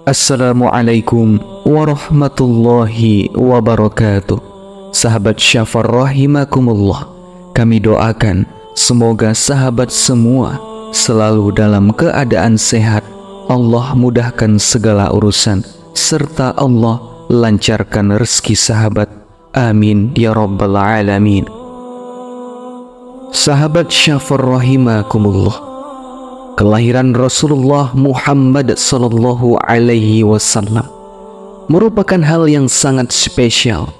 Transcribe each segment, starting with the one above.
Assalamualaikum warahmatullahi wabarakatuh. Sahabat Syafar rahimakumullah, kami doakan semoga sahabat semua selalu dalam keadaan sehat. Allah mudahkan segala urusan, serta Allah lancarkan rezeki sahabat. Amin ya rabbal alamin. Sahabat Syafar rahimakumullah, kelahiran Rasulullah Muhammad sallallahu alaihi wasallam merupakan hal yang sangat spesial,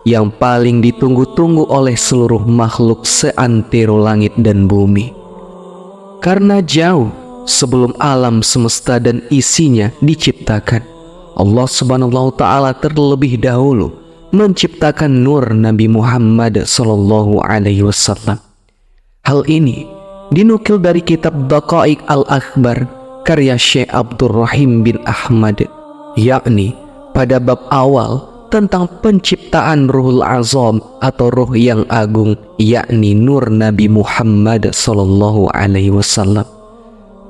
yang paling ditunggu-tunggu oleh seluruh makhluk seantero langit dan bumi. Karena jauh sebelum alam semesta dan isinya diciptakan, Allah subhanahu wa ta'ala terlebih dahulu menciptakan nur Nabi Muhammad sallallahu alaihi wasallam. Hal ini dinukil dari kitab Daqaiq Al-Akhbar karya Syekh Abdul Rahim bin Ahmad, yakni pada bab awal tentang penciptaan Ruhul Azam atau ruh yang agung, yakni nur Nabi Muhammad sallallahu alaihi wasallam.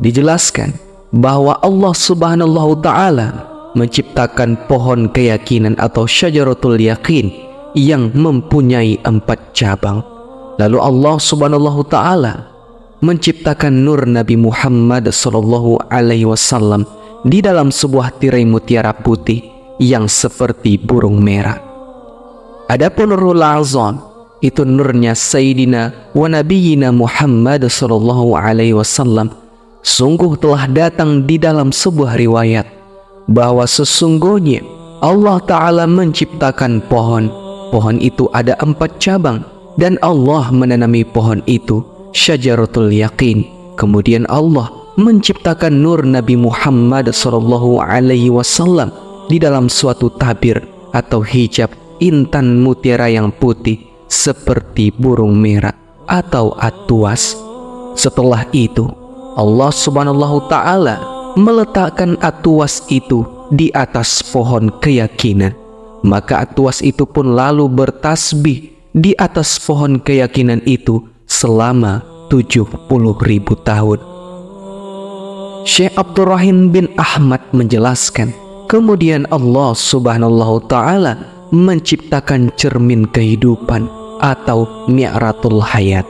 Dijelaskan bahwa Allah subhanahu wa ta'ala menciptakan pohon keyakinan atau syajaratul yakin yang mempunyai 4 cabang. Lalu Allah subhanahu wa ta'ala menciptakan nur Nabi Muhammad sallallahu alaihi wasallam di dalam sebuah tirai mutiara putih yang seperti burung merah. Adapun Ruhul Azam itu nurnya Sayyidina wa Nabiyina Muhammad sallallahu alaihi wasallam. Sungguh telah datang di dalam sebuah riwayat bahwa sesungguhnya Allah Ta'ala menciptakan pohon. Pohon itu ada 4 cabang, dan Allah menanami pohon itu syajaratul yakin. Kemudian Allah menciptakan nur Nabi Muhammad sallallahu alaihi wasallam di dalam suatu tabir atau hijab intan mutiara yang putih seperti burung merah atau atuas. Setelah itu Allah subhanahu wa ta'ala meletakkan atuas itu di atas pohon keyakinan. Maka atuas itu pun lalu bertasbih di atas pohon keyakinan itu selama 70.000 tahun. Syekh Abdul Rahim bin Ahmad menjelaskan, kemudian Allah subhanahu wa ta'ala menciptakan cermin kehidupan atau mi'ratul hayat.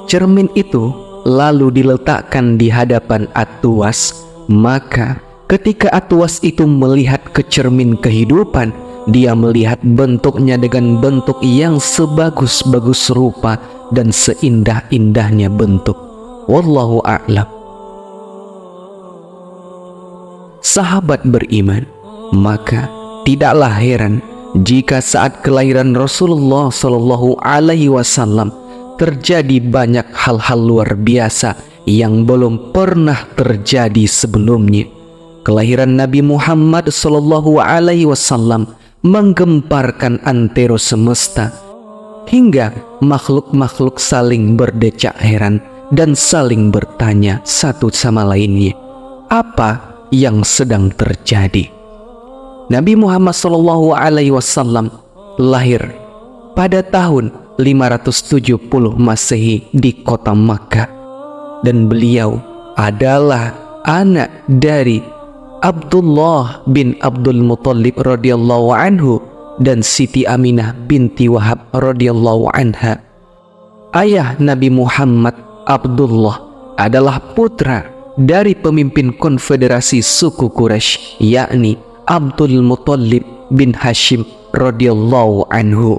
Cermin itu lalu diletakkan di hadapan atuas. Maka ketika atuas itu melihat ke cermin kehidupan, dia melihat bentuknya dengan bentuk yang sebagus-bagus rupa dan seindah-indahnya bentuk. Wallahu a'lam. Sahabat beriman, maka tidaklah heran jika saat kelahiran Rasulullah sallallahu alaihi wasallam terjadi banyak hal-hal luar biasa yang belum pernah terjadi sebelumnya. Kelahiran Nabi Muhammad sallallahu alaihi wasallam menggemparkan antero semesta, hingga makhluk-makhluk saling berdecak heran dan saling bertanya satu sama lainnya, apa yang sedang terjadi? Nabi Muhammad sallallahu alaihi wasallam lahir pada tahun 570 Masehi di kota Makkah, dan beliau adalah anak dari Abdullah bin Abdul Muttalib radhiyallahu anhu dan Siti Aminah binti Wahab radhiyallahu anha. Ayah Nabi Muhammad, Abdullah, adalah putra dari pemimpin konfederasi suku Quraisy, yakni Abdul Muttalib bin Hashim radhiyallahu anhu.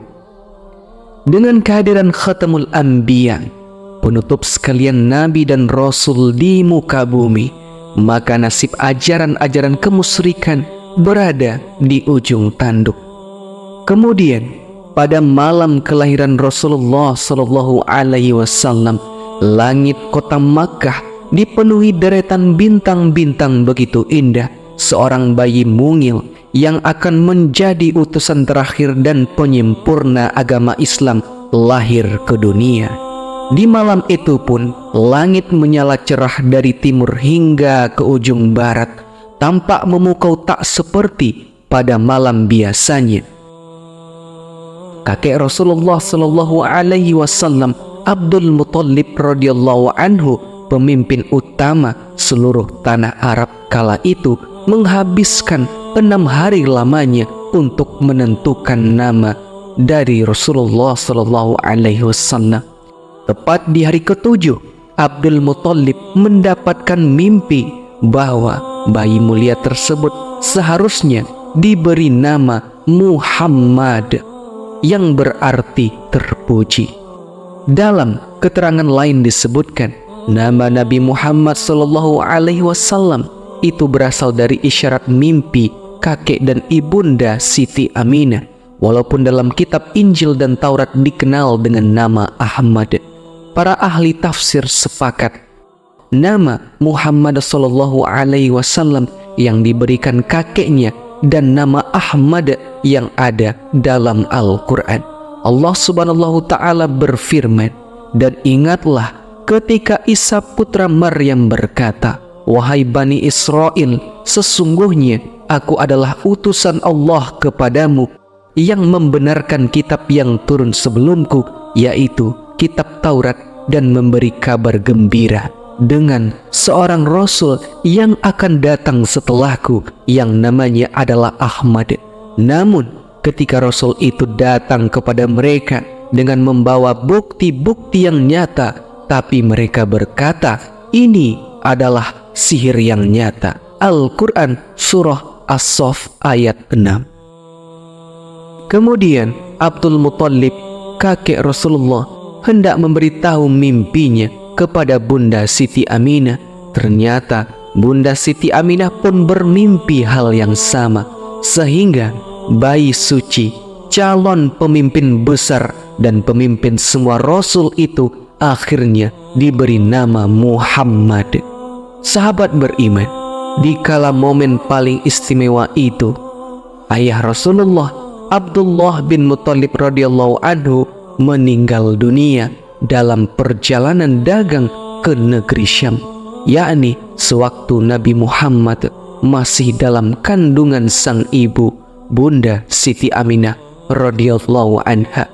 Dengan kehadiran Khatamul Anbiya, penutup sekalian nabi dan rasul di muka bumi, maka nasib ajaran-ajaran kemusyrikan berada di ujung tanduk. Kemudian pada malam kelahiran Rasulullah sallallahu alaihi wasallam, langit kota Makkah dipenuhi deretan bintang-bintang begitu indah. Seorang bayi mungil yang akan menjadi utusan terakhir dan penyempurna agama Islam lahir ke dunia. Di malam itu pun langit menyala cerah dari timur hingga ke ujung barat, tampak memukau tak seperti pada malam biasanya. Kakek Rasulullah sallallahu alaihi wasallam, Abdul Muttalib radhiyallahu anhu, pemimpin utama seluruh tanah Arab kala itu, menghabiskan 6 hari lamanya untuk menentukan nama dari Rasulullah Sallallahu Alaihi Wasallam. Tepat di hari ke-7, Abdul Muthalib mendapatkan mimpi bahwa bayi mulia tersebut seharusnya diberi nama Muhammad, yang berarti terpuji. Dalam keterangan lain disebutkan, nama Nabi Muhammad Sallallahu Alaihi Wasallam itu berasal dari isyarat mimpi kakek dan ibunda Siti Aminah, walaupun dalam kitab Injil dan Taurat dikenal dengan nama Ahmad. Para ahli tafsir sepakat nama Muhammad Sallallahu Alaihi Wasallam yang diberikan kakeknya dan nama Ahmad yang ada dalam Al-Quran. Allah Subhanahu Ta'ala berfirman, dan ingatlah ketika Isa putra Maryam berkata, "Wahai Bani Israel, sesungguhnya aku adalah utusan Allah kepadamu yang membenarkan kitab yang turun sebelumku, yaitu kitab Taurat, dan memberi kabar gembira dengan seorang Rasul yang akan datang setelahku yang namanya adalah Ahmad." Namun ketika Rasul itu datang kepada mereka dengan membawa bukti-bukti yang nyata, tapi mereka berkata, "Ini adalah sihir yang nyata." Al-Quran Surah As-Saff ayat 6. Kemudian Abdul Muthalib, kakek Rasulullah, hendak memberitahu mimpinya kepada Bunda Siti Aminah. Ternyata Bunda Siti Aminah pun bermimpi hal yang sama, sehingga bayi suci, calon pemimpin besar dan pemimpin semua Rasul itu akhirnya diberi nama Muhammad. Sahabat beriman, di kala momen paling istimewa itu, ayah Rasulullah, Abdullah bin Muthalib radhiyallahu anhu, meninggal dunia dalam perjalanan dagang ke negeri Syam, yakni sewaktu Nabi Muhammad masih dalam kandungan sang ibu, Bunda Siti Aminah radhiyallahu anha.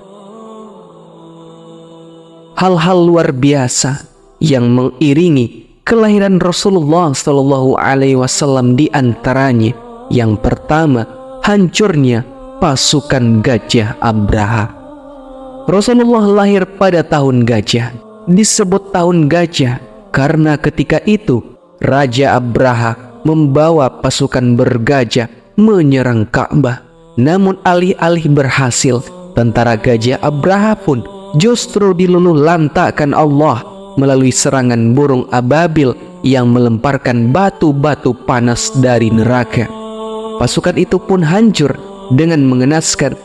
Hal-hal luar biasa yang mengiringi kelahiran Rasulullah Sallallahu Alaihi Wasallam, di antaranya yang pertama, hancurnya pasukan Gajah Abraha. Rasulullah lahir pada tahun gajah. Disebut tahun gajah karena ketika itu Raja Abraha membawa pasukan bergajah menyerang Ka'bah. Namun alih-alih berhasil, tentara Gajah Abraha pun justru diluluh lantakkan Allah melalui serangan burung ababil yang melemparkan batu-batu panas dari neraka. Pasukan itu pun hancur dengan mengenaskan,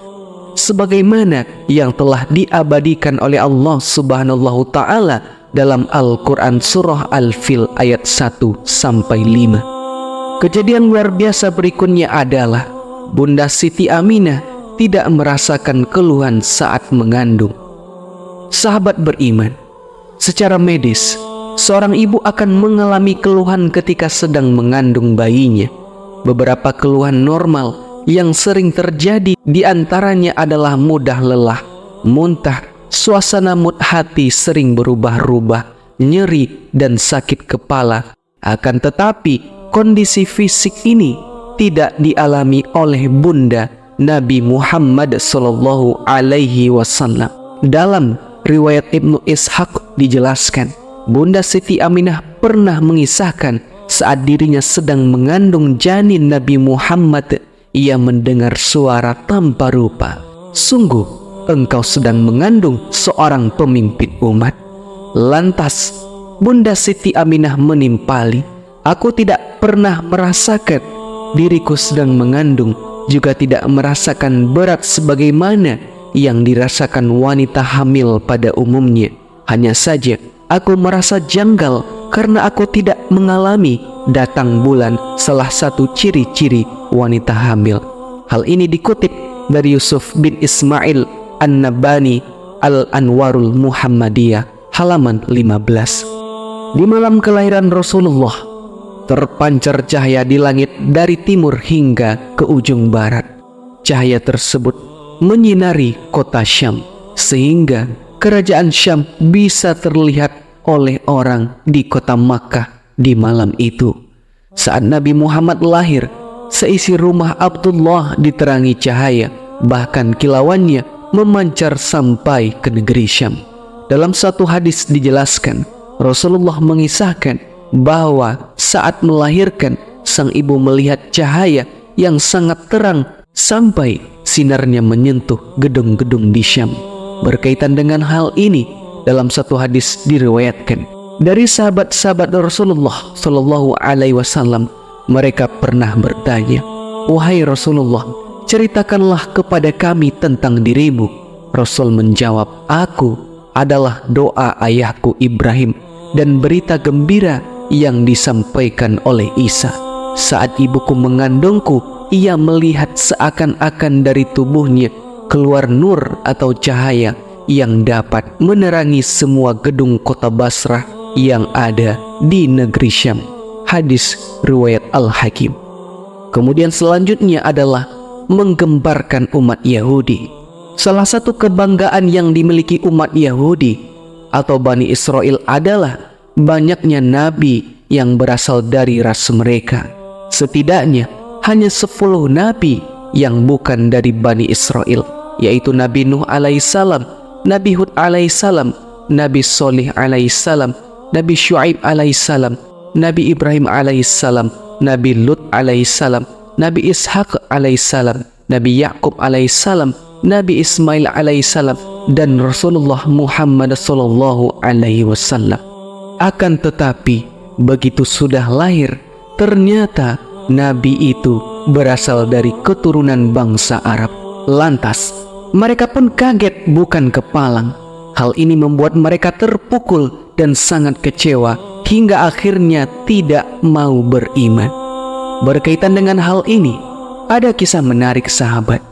sebagaimana yang telah diabadikan oleh Allah Subhanahu Ta'ala dalam Al-Quran Surah Al-Fil ayat 1-5. Kejadian luar biasa berikutnya adalah Bunda Siti Aminah tidak merasakan keluhan saat mengandung. Sahabat beriman, secara medis, seorang ibu akan mengalami keluhan ketika sedang mengandung bayinya. Beberapa keluhan normal yang sering terjadi diantaranya adalah mudah lelah, muntah, suasana mood hati sering berubah-ubah, nyeri dan sakit kepala. Akan tetapi kondisi fisik ini tidak dialami oleh Bunda Nabi Muhammad Sallallahu Alaihi Wasallam. Dalam riwayat Ibnu Ishaq dijelaskan, Bunda Siti Aminah pernah mengisahkan saat dirinya sedang mengandung janin Nabi Muhammad, ia mendengar suara tanpa rupa, "Sungguh engkau sedang mengandung seorang pemimpin umat." Lantas Bunda Siti Aminah menimpali, "Aku tidak pernah merasakan diriku sedang mengandung, juga tidak merasakan berat sebagaimana yang dirasakan wanita hamil pada umumnya. Hanya saja aku merasa janggal karena aku tidak mengalami datang bulan, salah satu ciri-ciri wanita hamil." Hal ini dikutip dari Yusuf bin Ismail An-Nabani Al-Anwarul Muhammadiyah halaman 15. Di malam kelahiran Rasulullah, terpancar cahaya di langit dari timur hingga ke ujung barat. Cahaya tersebut menyinari kota Syam, sehingga kerajaan Syam bisa terlihat oleh orang di kota Makkah di malam itu. Saat Nabi Muhammad lahir, seisi rumah Abdullah diterangi cahaya, bahkan kilauannya memancar sampai ke negeri Syam. Dalam satu hadis dijelaskan, Rasulullah mengisahkan bahwa saat melahirkan, sang ibu melihat cahaya yang sangat terang sampai sinarnya menyentuh gedung-gedung di Syam. Berkaitan dengan hal ini, dalam satu hadis diriwayatkan dari sahabat-sahabat Rasulullah Shallallahu Alaihi Wasallam, mereka pernah bertanya, "Wahai Rasulullah, ceritakanlah kepada kami tentang dirimu." Rasul menjawab, "Aku adalah doa ayahku Ibrahim dan berita gembira yang disampaikan oleh Isa. Saat ibuku mengandungku, ia melihat seakan-akan dari tubuhnya keluar nur atau cahaya yang dapat menerangi semua gedung kota Basrah yang ada di negeri Syam." Hadis riwayat Al-Hakim. Kemudian selanjutnya adalah menggembarkan umat Yahudi. Salah satu kebanggaan yang dimiliki umat Yahudi atau Bani Israel adalah banyaknya nabi yang berasal dari ras mereka. Setidaknya hanya 10 nabi yang bukan dari Bani Israel, yaitu Nabi Nuh alaihissalam, Nabi Hud alaihissalam, Nabi Soleh alaihissalam, Nabi Syuaib alaihissalam, Nabi Ibrahim alaihissalam, Nabi Lut alaihissalam, Nabi Ishaq alaihissalam, Nabi Yakub alaihissalam, Nabi Ismail alaihissalam, dan Rasulullah Muhammad sallallahu alaihi wasallam. Akan tetapi begitu sudah lahir, ternyata nabi itu berasal dari keturunan bangsa Arab. Lantas mereka pun kaget bukan kepalang. Hal ini membuat mereka terpukul dan sangat kecewa hingga akhirnya tidak mau beriman. Berkaitan dengan hal ini, ada kisah menarik sahabat.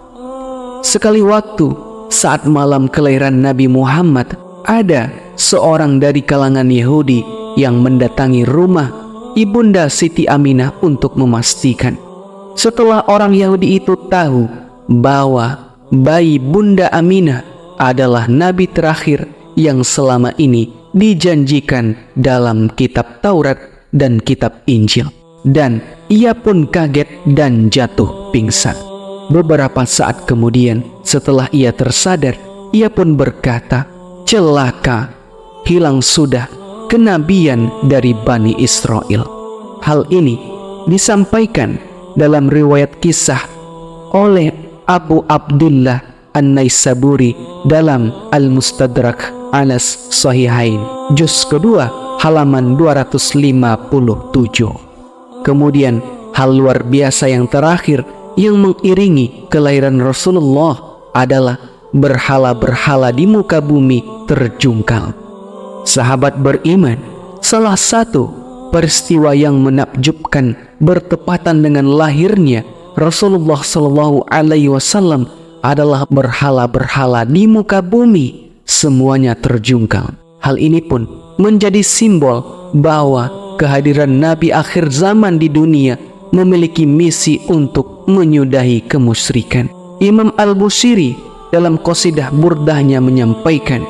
Sekali waktu saat malam kelahiran Nabi Muhammad, ada seorang dari kalangan Yahudi yang mendatangi rumah Ibunda Siti Aminah untuk memastikan. Setelah orang Yahudi itu tahu bahwa bayi Bunda Aminah adalah nabi terakhir yang selama ini dijanjikan dalam kitab Taurat dan kitab Injil, dan ia pun kaget dan jatuh pingsan. Beberapa saat kemudian, setelah ia tersadar, ia pun berkata, "Celaka, hilang sudah kenabian dari Bani Israel." Hal ini disampaikan dalam riwayat kisah oleh Abu Abdullah An-Naisaburi dalam Al-Mustadrak Anas Sahihain, juz kedua halaman 257. Kemudian hal luar biasa yang terakhir yang mengiringi kelahiran Rasulullah adalah berhala-berhala di muka bumi terjungkal. Sahabat beriman, salah satu peristiwa yang menakjubkan bertepatan dengan lahirnya Rasulullah Shallallahu Alaihi Wasallam adalah berhala-berhala di muka bumi semuanya terjungkal. Hal ini pun menjadi simbol bahwa kehadiran Nabi akhir zaman di dunia memiliki misi untuk menyudahi kemusyrikan. Imam Al-Busiri dalam qasidah burdahnya menyampaikan,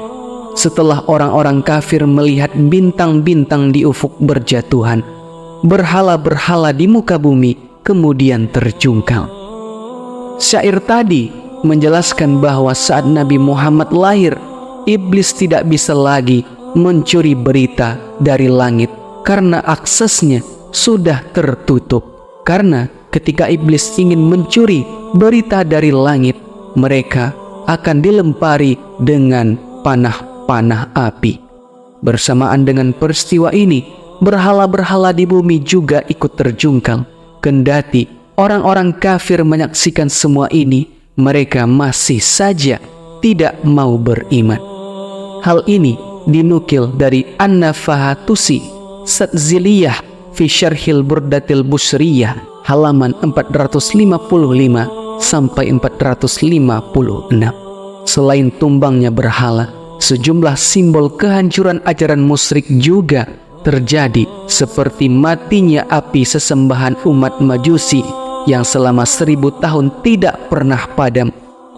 setelah orang-orang kafir melihat bintang-bintang di ufuk berjatuhan, berhala-berhala di muka bumi kemudian terjungkal. Syair tadi menjelaskan bahwa saat Nabi Muhammad lahir, iblis tidak bisa lagi mencuri berita dari langit karena aksesnya sudah tertutup. Karena ketika iblis ingin mencuri berita dari langit, mereka akan dilempari dengan panah-panah api. Bersamaan dengan peristiwa ini, berhala-berhala di bumi juga ikut terjungkal. Kendati orang-orang kafir menyaksikan semua ini, mereka masih saja tidak mau beriman. Hal ini dinukil dari An-Nafahatusi Sadziliyah fi Syarhil Burdatil Busriyah halaman 455 sampai 456. Selain tumbangnya berhala, sejumlah simbol kehancuran ajaran musyrik juga terjadi, seperti matinya api sesembahan umat Majusi yang selama 1000 tahun tidak pernah padam,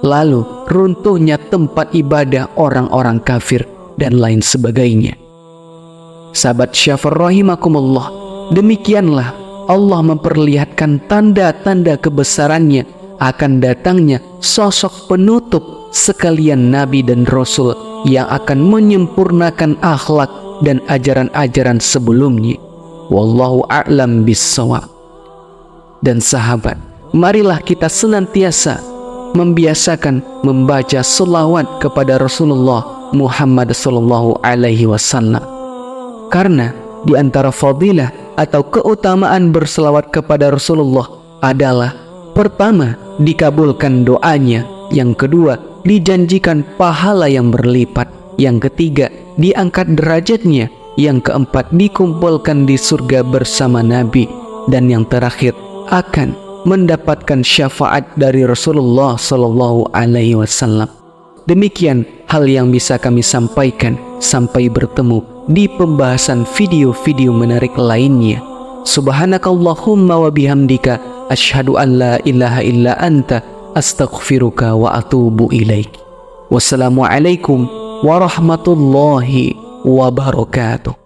lalu runtuhnya tempat ibadah orang-orang kafir, dan lain sebagainya. Sahabat Syafar rahimakumullah, demikianlah Allah memperlihatkan tanda-tanda kebesarannya akan datangnya sosok penutup sekalian Nabi dan Rasul yang akan menyempurnakan akhlak dan ajaran-ajaran sebelumnya. Wallahu a'lam bissawab. Dan sahabat, marilah kita senantiasa membiasakan membaca selawat kepada Rasulullah Muhammad sallallahu alaihi wasallam. Karena di antara fadilah atau keutamaan berselawat kepada Rasulullah adalah: pertama, dikabulkan doanya; yang kedua, dijanjikan pahala yang berlipat; yang ketiga, diangkat derajatnya; yang keempat, dikumpulkan di surga bersama Nabi; dan yang terakhir, akan mendapatkan syafaat dari Rasulullah sallallahu alaihi wasallam. Demikian hal yang bisa kami sampaikan. Sampai bertemu di pembahasan video-video menarik lainnya. Subhanakallahumma wa bihamdika asyhadu an la ilaha illa anta astaghfiruka wa atubu ilaik. Wassalamualaikum warahmatullahi wabarakatuh.